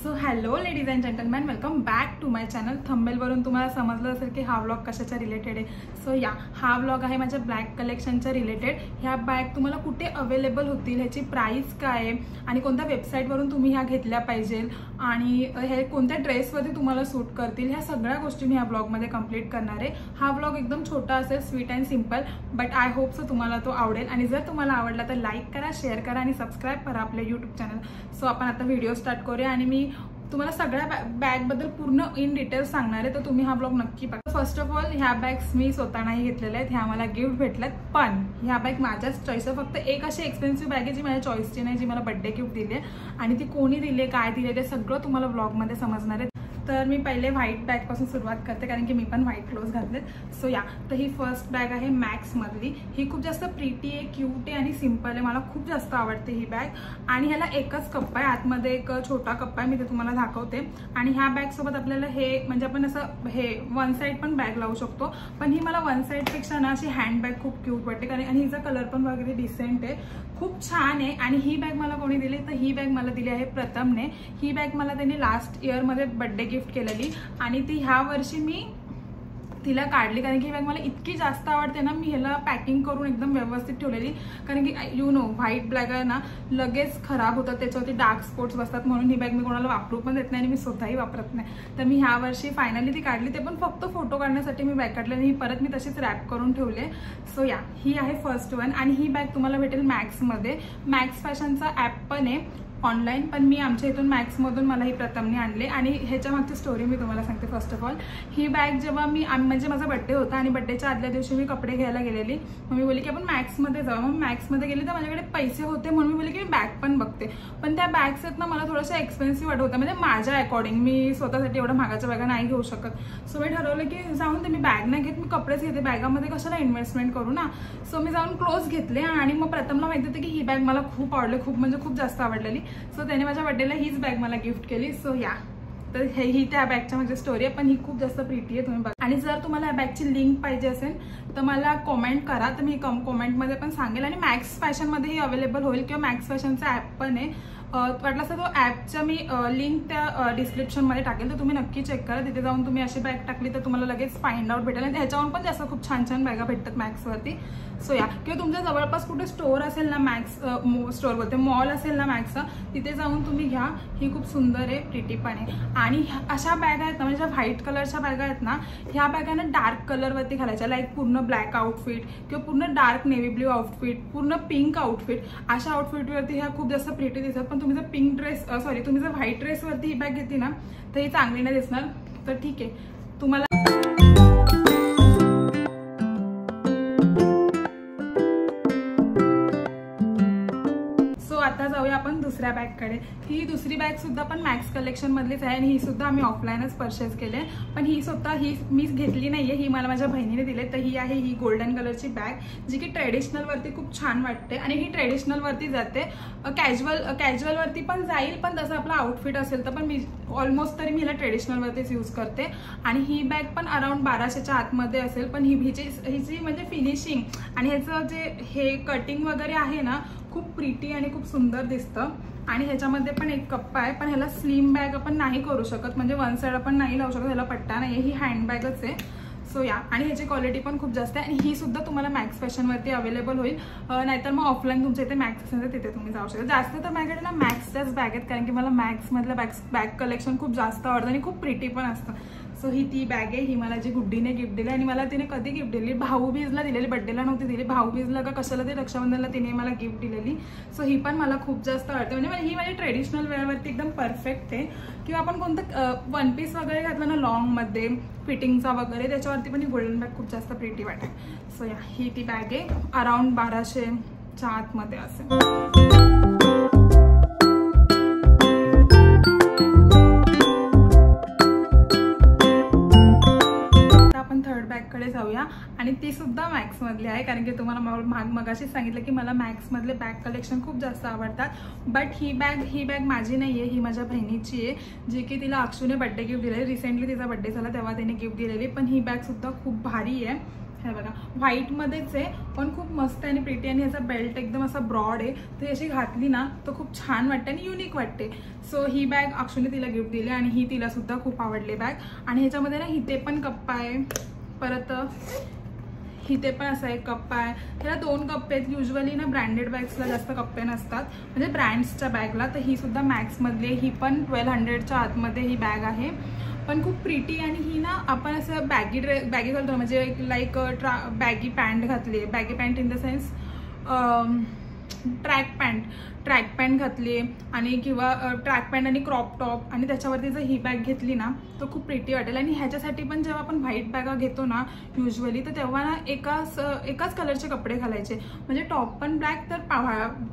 So hello ladies and gentleman, welcome back to my channel. थंबनेलवरून तुम्हाला समजलं असेल की हा व्लॉग कशाच्या रिलेटेड आहे. सो हा व्लॉग आहे माझ्या ब्लॅक कलेक्शनच्या रिलेटेड. ह्या बॅग तुम्हाला कुठे अवेलेबल होतील, ह्याची प्राइस काय आहे आणि कोणत्या वेबसाईटवरून तुम्ही ह्या घेतल्या पाहिजे आणि हे कोणत्या ड्रेसवरती तुम्हाला सूट करतील, ह्या सगळ्या गोष्टी मी ह्या ब्लॉगमध्ये कंप्लीट करणार आहे. हा व्लॉग एकदम छोटा असेल, sweet and simple, but I hope so तुम्हाला तो आवडेल. आणि जर तुम्हाला आवडला तर लाईक करा, शेअर करा आणि सबस्क्राईब करा आपल्या यूट्यूब चॅनल. सो आपण आता व्हिडिओ स्टार्ट करूया आणि मी तुम्हाला सगळ्या बॅगबद्दल पूर्ण इन डिटेल्स सांगणार आहे, तर तुम्ही हा ब्लॉग नक्की बघा. फर्स्ट ऑफ ऑल, ह्या बॅग्स मी स्वतः नाही घेतलेल्या आहेत, ह्या मला गिफ्ट भेटल्यात. पण ह्या बॅग माझ्याच चॉईस आहे. फक्त एक अशी एक्सपेन्सिव्ह बॅग आहे जी माझ्या चॉईसची नाही, जी मला बर्थडे गिफ्ट दिली आहे आणि ती कोणी दिली आहे, काय दिले, ते सगळं तुम्हाला ब्लॉगमध्ये समजणार आहे. तर मी पहिले व्हाईट बॅगपासून सुरुवात करते, कारण की मी पण व्हाईट क्लोथ घातलेत. सो तर ही फर्स्ट बॅग आहे मॅक्समधली. ही खूप जास्त प्रिटी आहे, क्यूट आहे आणि सिम्पल आहे. मला खूप जास्त आवडते ही बॅग. आणि ह्याला एकच कप्पा आहे, आतमध्ये एक छोटा कप्पा आहे, मी ते तुम्हाला दाखवते. आणि ह्या बॅगसोबत आपल्याला हे म्हणजे आपण असं हे वन साईड पण बॅग लावू शकतो. पण ही मला वन साईडपेक्षा ना अशी हँडबॅग खूप क्यूट वाटते, कारण आणि हिचा कलर पण वगैरे डिसेंट आहे, खूप छान आहे. आणि ही बॅग मला कोणी दिली, तर ही बॅग मला दिली आहे प्रथमने. ही बॅग मला त्यांनी लास्ट इयरमध्ये बर्थडे गिफ्ट केलेली आणि ती ह्या वर्षी मी तिला काढली, कारण की ही बॅग मला इतकी जास्त आवडते ना. मी ह्याला पॅकिंग करून एकदम व्यवस्थित ठेवलेली, कारण की यू नो व्हाईट ब्लॅक आहे ना, लगेच खराब होतात, त्याच्यावरती डार्क स्पॉट्स बसतात. म्हणून ही बॅग मी कोणाला वापरू पण देत नाही आणि मी स्वतःही वापरत नाही. तर मी ह्या वर्षी फायनली ती काढली, ते पण फक्त फोटो काढण्यासाठी मी बॅग काढली आणि ही परत मी तशीच रॅप करून ठेवले. सो ही आहे फर्स्ट वन. आणि ही बॅग तुम्हाला भेटेल मॅक्समध्ये. मॅक्स फॅशनचा ॲप पण आहे ऑनलाईन, पण मी आमच्या इथून मॅक्समधून मला ही प्रथमने आणले. आणि ह्याच्या मागची स्टोरी मी तुम्हाला सांगते. First of all, he bag जेव्हा म्हणजे माझा बड्डे होता आणि बड्डेच्या आदल्या दिवशी मी कपडे घ्यायला गेलेली. मग मी बोलली की आपण मॅक्समध्ये जाऊ. मग मॅक्समध्ये गेली तर माझ्याकडे पैसे होते, म्हणून मी बोलली की मी बॅग पण बघते. पण त्या बॅग्स आहेत ना, मला थोडंसं एक्सपेन्सिव्ह वाटत होतं, म्हणजे माझ्या अकॉर्डिंग. मी स्वतःसाठी एवढ्या महागाच्या बॅगा नाही घेऊ शकत. सो मी ठरवलं की जाऊन ते मी बॅग नाही घेत, मी कपडेच घेते, बॅगामध्ये कशाला इन्व्हेस्टमेंट करू ना. सो मी जाऊन क्लोथ घेतले आणि मग प्रथमला माहिती होतं की ही बॅग मला खूप आवडली, खूप म्हणजे खूप जास्त आवडलेली. सो त्याने माझ्या बर्थडेला हीच बॅग मला गिफ्ट केली. सो तर ही त्या बॅगच्या म्हणजे स्टोरी आहे, पण ही खूप जास्त प्रिटी आहे, तुम्ही बघा. आणि जर तुम्हाला या बॅगची लिंक पाहिजे असेल तर मला कॉमेंट करा, तर मी कॉमेंटमध्ये पण सांगेल. आणि मॅक्स फॅशनमध्येही अवेलेबल होईल, किंवा मॅक्स फॅशनचा ॲप पण आहे. वाटलं असं तो ॲपचा मी लिंक त्या डिस्क्रिप्शनमध्ये टाकेल, तर तुम्ही नक्की चेक करा. तिथे जाऊन तुम्ही अशी बॅग टाकली तर तुम्हाला लगेच फाइंड आउट भेटेल. आणि ह्याच्यावरून पण जास्त खूप छान छान बॅगा भेटतात मॅक्सवरती. सो किंवा तुमच्या जवळपास कुठे स्टोअर असेल ना, मॅक्स स्टोअर बोलते, मॉल असेल ना मॅक्सचा, तिथे जाऊन तुम्ही घ्या. ही खूप सुंदर आहे, प्रिटी पण आहे. आणि अशा बॅग आहेत ना, म्हणजे ज्या व्हाईट कलरच्या बॅगा आहेत ना, ह्या बॅगांना डार्क कलरवरती घालायच्या, लाईक पूर्ण ब्लॅक आउटफिट किंवा पूर्ण डार्क नेव्ही ब्ल्यू आउटफिट, पूर्ण पिंक आउटफिट, अशा आउटफिटवरती ह्या खूप जास्त प्रिटी दिसतात. पण तुम्ही जर पिंक ड्रेस तुम्ही जर व्हाईट ड्रेसवरती ही बॅग घेतली ना, तर ही चांगली नाही दिसणार. तर ठीक आहे, तुम्हाला आता जाऊया आपण दुसऱ्या बॅगकडे. ही दुसरी बॅग सुद्धा पण मॅक्स कलेक्शन मधलीच आहे आणि ही सुद्धा आम्ही ऑफलाईनच परचेस केले. पण ही स्वतः मीच घेतली नाहीये, ही मला माझ्या बहिणीने दिली. तर ही आहे ही गोल्डन कलरची बॅग, जी की ट्रेडिशनल वरती खूप छान वाटते. आणि ही ट्रेडिशनल वरती जाते, कॅज्युअल वरती पण जाईल, पण जसं आपलं आउटफिट असेल तर पण मी ऑलमोस्ट तरी मी हिला ट्रेडिशनल वरतीच यूज करते. आणि ही बॅग पण अराउंड 1200च्या आतमध्ये असेल. पण हिची म्हणजे फिनिशिंग आणि ह्याचं जे हे कटिंग वगैरे आहे ना, खूप प्रिटी आणि खूप सुंदर दिसतं. आणि ह्याच्यामध्ये पण एक कप्पा आहे, पण ह्याला स्लिम बॅग आपण नाही करू शकत, म्हणजे वन साईड आपण नाही लावू शकत, ह्याला पट्टा नाही आहे. ही हँडबॅगच आहे. सो आणि ह्याची क्वालिटी पण खूप जास्त आहे. आणि ही सुद्धा तुम्हाला मॅक्स फॅशनवरती अवेलेबल होईल, नाहीतर मग ऑफलाईन तुमच्या इथे मॅक्स असेल तर तिथे तुम्ही जाऊ शकता. जास्त तर माझ्याकडे ना मॅक्सच्याच बॅग आहेत, कारण की मला मॅक्समधलं बॅग कलेक्शन खूप जास्त आवडतं आणि खूप प्रिटी पण असतं. सो ही ती बॅग आहे. ही मला जी गुड्डीने गिफ्ट दिली, आणि मला तिने कधी गिफ्ट दिली, भाऊबीजला दिलेली, बड्डेला नव्हती दिली, भाऊबीजला का कशाला ते रक्षाबंधनला तिने मला गिफ्ट दिलेली. सो ही पण मला खूप जास्त आवडते. म्हणजे ही माझी ट्रेडिशनल वेअरवरती एकदम परफेक्ट आहे. किंवा आपण कोणतं वन पीस वगैरे घातलं ना लॉंगमध्ये, फिटिंगचा वगैरे, त्याच्यावरती पण ही गोल्डन बॅग खूप जास्त प्रिटी वाटते. सो ही ती बॅग आहे, अराउंड 1200च्या आतमध्ये असेल. कडे जाऊया. आणि ती सुद्धा मॅक्स मधली आहे, कारण की तुम्हाला मगाशीच सांगितलं की मला मॅक्स मधले बॅग कलेक्शन खूप जास्त आवडतात. बट ही बॅग माझी नाहीये, ही माझ्या बहिणीची आहे, जी की तिला अक्षूने बर्थडे गिफ्ट दिलेली. रिसेंटली तिचा बर्थडे झाला तेव्हा तिने गिफ्ट दिलेली. पण ही बॅग सुद्धा खूप भारी आहे हे बघा व्हाईटमध्येच आहे, पण खूप मस्त आणि प्रिटी, आणि ह्याचा बेल्ट एकदम असा ब्रॉड आहे, तर अशी घातली ना तर खूप छान वाटते आणि युनिक वाटते. सो ही बॅग अक्षुने तिला गिफ्ट दिली आणि ही तिला सुद्धा खूप आवडली बॅग. आणि ह्याच्यामध्ये ना इथे पण कप्पा आहे, परत इथे पण असा एक कप्पा आहे. ह्याला 2 कप्पे आहेत. युजली ना ब्रँडेड बॅग्सला जास्त कप्पे नसतात, म्हणजे ब्रँड्सच्या बॅगला. तर ही सुद्धा मॅक्समधली, ही पण 1200च्या आतमध्ये ही बॅग आहे, पण खूप प्रिटी. आणि ही ना आपण असं बॅगी घालतो, म्हणजे लाईक बॅगी पॅन्ट घातली आहे, baggy pant in the sense track pant घातली आहे, आणि किंवा ट्रॅक पॅन्ट आणि क्रॉप टॉप, आणि त्याच्यावरती जर ही बॅग घेतली ना तर खूप प्रिटी वाटेल. आणि ह्याच्यासाठी पण जेव्हा आपण व्हाईट बॅगा घेतो ना युजली, तर तेव्हा ना एकाच कलरचे कपडे घालायचे, म्हणजे टॉप पण ब्लॅक तर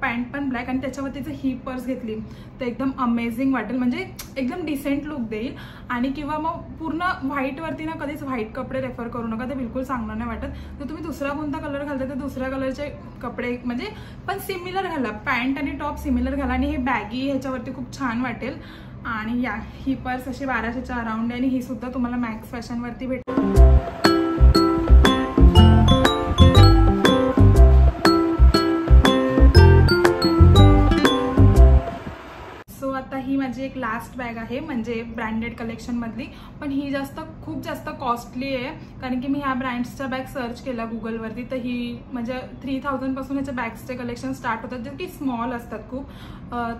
पॅन्ट पण ब्लॅक, आणि त्याच्यावरती जर ही पर्स घेतली तर एकदम अमेझिंग वाटेल, म्हणजे एकदम डिसेंट लुक देईल. आणि किंवा मग पूर्ण व्हाईटवरती ना कधीच व्हाईट कपडे रेफर करू नका, ते बिलकुल चांगलं नाही वाटत. तर तुम्ही दुसरा कोणता कलर घालता तर दुसऱ्या कलरचे कपडे, म्हणजे पण सिमिलर घाला, पॅन्ट आणि टॉप सिमिलर घाला, आणि हे बॅगी ह्याच्यावरती खूप छान वाटेल. आणि या ही पर्स अशी 1200च्या अराउंड आहे, आणि ही सुद्धा तुम्हाला मॅक्स फॅशनवरती भेटेल. आता ही माझी एक लास्ट बॅग आहे, म्हणजे ब्रँडेड कलेक्शन मधली, पण ही खूप जास्त कॉस्टली आहे, कारण की मी ह्या ब्रँड्सच्या बॅग सर्च केला गुगलवरती. तर ही म्हणजे 3000 पासून ह्याच्या बॅग्सचे कलेक्शन स्टार्ट होतात, जे की स्मॉल असतात खूप.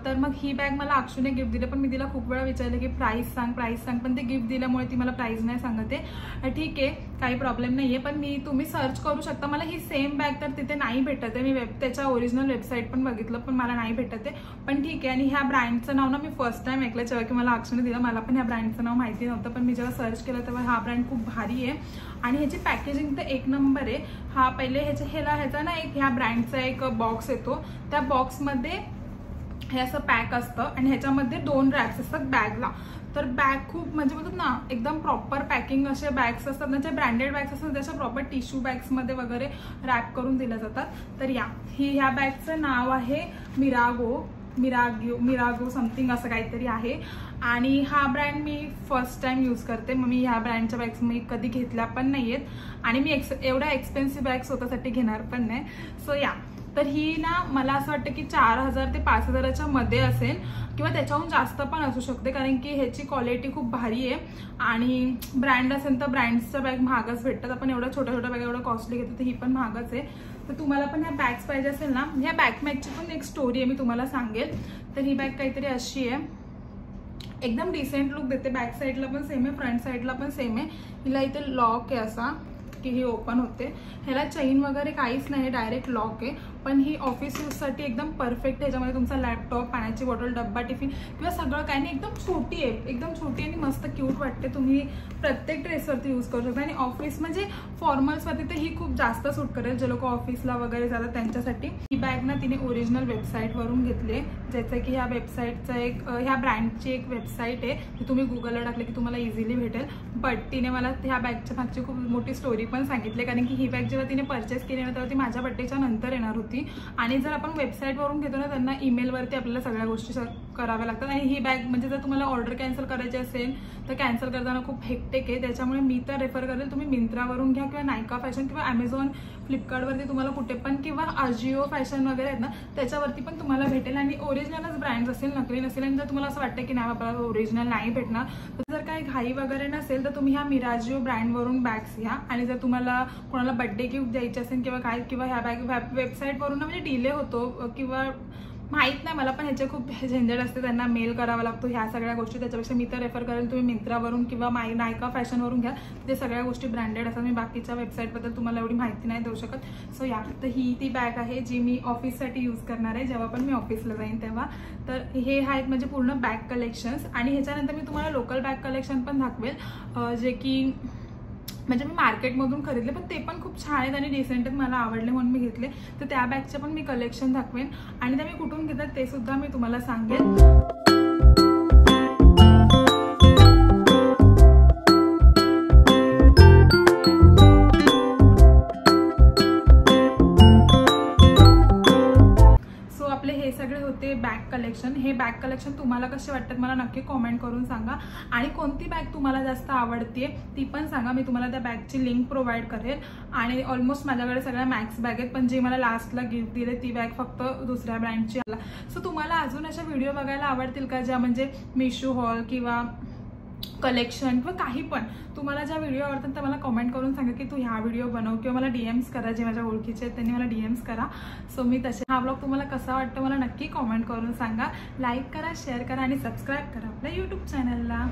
तर मग ही बॅग मला अक्षुने गिफ्ट दिली, पण मी तिला खूप वेळा विचारले की प्राइस सांग, पण ते गिफ्ट दिल्यामुळे ती मला प्राइस नाही सांगते. ठीक आहे, काही प्रॉब्लेम नाही आहे, पण तुम्ही सर्च करू शकता. मला ही सेम बॅग तर तिथे नाही भेटत आहे, मी त्याच्या ओरिजिनल वेबसाईट पण बघितलं, पण मला नाही भेटत आहे, पण ठीक आहे. आणि ह्या ब्रँडचं नाव ना मी फर्स्ट टाइम ऐकलं जेव्हा की मला अक्षुने दिलं, मला पण ह्या ब्रँडचं नाव माहिती नव्हतं, पण मी जेव्हा सर्च केलं तेव्हा हा ब्रँड खूप भारी आहे, आणि ह्याची पॅकेजिंग तर 1 नंबर आहे. हा पहिले ह्याचा ना एक ह्या ब्रँडचा एक बॉक्स येतो, त्या बॉक्समध्ये हे असं पॅक असतं, आणि ह्याच्यामध्ये 2 रॅप्स असतात बॅगला. तर बॅग खूप म्हणजे बोलतात ना एकदम प्रॉपर पॅकिंग असे बॅग्स असतात ना, जे ब्रँडेड बॅग्स असतात त्याच्या प्रॉपर टिश्यू बॅग्समध्ये वगैरे रॅप करून दिल्या जातात. तर ह्या बॅगचं नाव आहे मिरागो समथिंग असं काहीतरी आहे. आणि हा ब्रँड मी फर्स्ट टाइम यूज करते, मग मी ह्या ब्रँडच्या बॅग्स मी कधी घेतल्या पण नाही आहेत, आणि मी एवढ्या एक्सपेन्सिव्ह बॅग स्वतःसाठी घेणार पण नाही. सो तर ही ना मला असं वाटतं की 4000 ते 5000च्या मध्ये असेल, किंवा त्याच्याहून जास्त पण असू शकते, कारण की ह्याची क्वालिटी खूप भारी आहे. आणि ब्रँड असेल तर ब्रँड्सच्या बॅग महागच भेटतात, आपण एवढ्या छोट्या बॅग एवढं कॉस्टली घेतो, तर ही पण महागच आहे. तर तुम्हाला पण ह्या बॅग्स पाहिजे असेल ना, ह्या बॅकमॅगची पण एक स्टोरी आहे, मी तुम्हाला सांगेल. तर ही बॅग काहीतरी अशी आहे, एकदम डिसेंट लुक देते. बॅक साईडला पण सेम आहे, फ्रंट साईडला पण सेम आहे. हिला इथे लॉक आहे असा की ही ओपन होते, ह्याला चेन वगैरे काहीच नाही, डायरेक्ट लॉक आहे. पण ही ऑफिस यूजसाठी एकदम परफेक्ट. ह्याच्यामध्ये तुमचा लॅपटॉप, पाण्याची बॉटल, डब्बा, टिफिन किंवा सगळं काही नाही, एकदम छोटी आहे, एकदम छोटी आणि मस्त क्यूट वाटते. तुम्ही प्रत्येक ड्रेसवरती यूज करू शकता, आणि ऑफिस म्हणजे फॉर्मल्सवरती तर ही खूप जास्त सूट करेल, जे लोक ऑफिसला वगैरे जातात त्यांच्यासाठी. ही बॅग ना तिने ओरिजिनल वेबसाईटवरून घेतली आहे, ज्याचं की ह्या वेबसाईटचा ह्या ब्रँडची एक वेबसाईट आहे, ती तुम्ही गुगलला टाकले की तुम्हाला इझिली भेटेल. बट तिने मला ह्या बॅगच्या मागची खूप मोठी स्टोरी पण सांगितली, कारण की ही बॅग जेव्हा तिने परचेस केली ना तेव्हा ती माझ्या बड्डेच्या नंतर येणार होती, आणि जर आपण वेबसाईटवरून घेतो ना त्यांना ईमेलवरती आपल्याला सगळ्या गोष्टी कराव्या लागतात. आणि ही बॅग म्हणजे जर तुम्हाला ऑर्डर कॅन्सल करायची असेल तर कॅन्सल करताना खूप हेक्टिक आहे, त्याच्यामुळे मी तर रेफर करेल तुम्ही मिंत्रावरून घ्या, किंवा नायका फॅशन, किंवा ॲमेझॉन, फ्लिपकार्टवरती तुम्हाला कुठे पण, किंवा अजिओ फॅशन वगैरे आहेत ना त्याच्यावरती पण तुम्हाला भेटेल. आणि ओरिजिनलच ब्रँड्स असेल, नकली नसेल. आणि जर तुम्हाला असं वाटतं की नाही आपल्याला ओरिजिनल नाही भेटणार, तर जर काही घाई वगैरे नसेल तर तुम्ही ह्या मिराजिओ ब्रँडवरून बॅग्स घ्या. आणि जर तुम्हाला कोणाला बड्डे गिफ्ट द्यायचे असेल किंवा ह्या बॅग वेबसाईटवरून म्हणजे डिले होतो, किंवा माहीत नाही मला, पण ह्याचे खूप झंझट असते, त्यांना मेल करावा लागतो ह्या सगळ्या गोष्टी. त्याच्यापेक्षा मी तर रेफर करेल तुम्ही मिंत्रावरून किंवा नायका फॅशनवरून घ्या, ते सगळ्या गोष्टी ब्रँडेड असतात. मी बाकीच्या वेबसाईटबद्दल तुम्हाला एवढी माहिती नाही देऊ शकत. सो तर ही ती बॅग आहे जी मी ऑफिससाठी यूज करणार आहे, जेव्हा पण मी ऑफिसला जाईन तेव्हा. तर हे आहेत म्हणजे पूर्ण बॅग कलेक्शन्स. आणि ह्याच्यानंतर मी तुम्हाला लोकल बॅग कलेक्शन पण दाखवेल, जे की म्हणजे मी मार्केटमधून खरीदले, पण ते पण खूप छान आहेत आणि डिसेंट आहेत, मला आवडले म्हणून मी घेतले. तर त्या बॅगचे पण मी कलेक्शन दाखवेन, आणि त्या मी कुठून घेतात ते सुद्धा मी तुम्हाला सांगेन. हे सगळे होते बॅग कलेक्शन. हे बॅग कलेक्शन तुम्हाला कसे वाटतात मला नक्की कॉमेंट करून सांगा. आणि कोणती बॅग तुम्हाला जास्त आवडते ती पण सांगा. मी तुम्हाला त्या बॅगची लिंक प्रोव्हाइड करेल. आणि ऑलमोस्ट माझ्याकडे सगळ्या मॅक्स बॅग आहेत, पण जी मला लास्टला गिफ्ट दिले ती बॅग फक्त दुसऱ्या ब्रँडची आला. सो तुम्हाला अजून अशा व्हिडिओ बघायला आवडतील का, ज्या म्हणजे मिशो हॉल किंवा कलेक्शन किंवा काही पण तुम्हाला ज्या व्हिडिओ आवडतात तर मला कमेंट करून सांगा की तू ह्या व्हिडिओ बनव, किंवा मला डीएम्स करा. जे माझ्या ओळखीचे आहेत त्यांनी मला डीएम्स करा. सो मी तसे हा व्लॉग तुम्हाला कसा वाटतं मला नक्की कमेंट करून सांगा. लाईक करा, शेअर करा आणि सबस्क्राईब करा आपल्या यूट्यूब चॅनलला.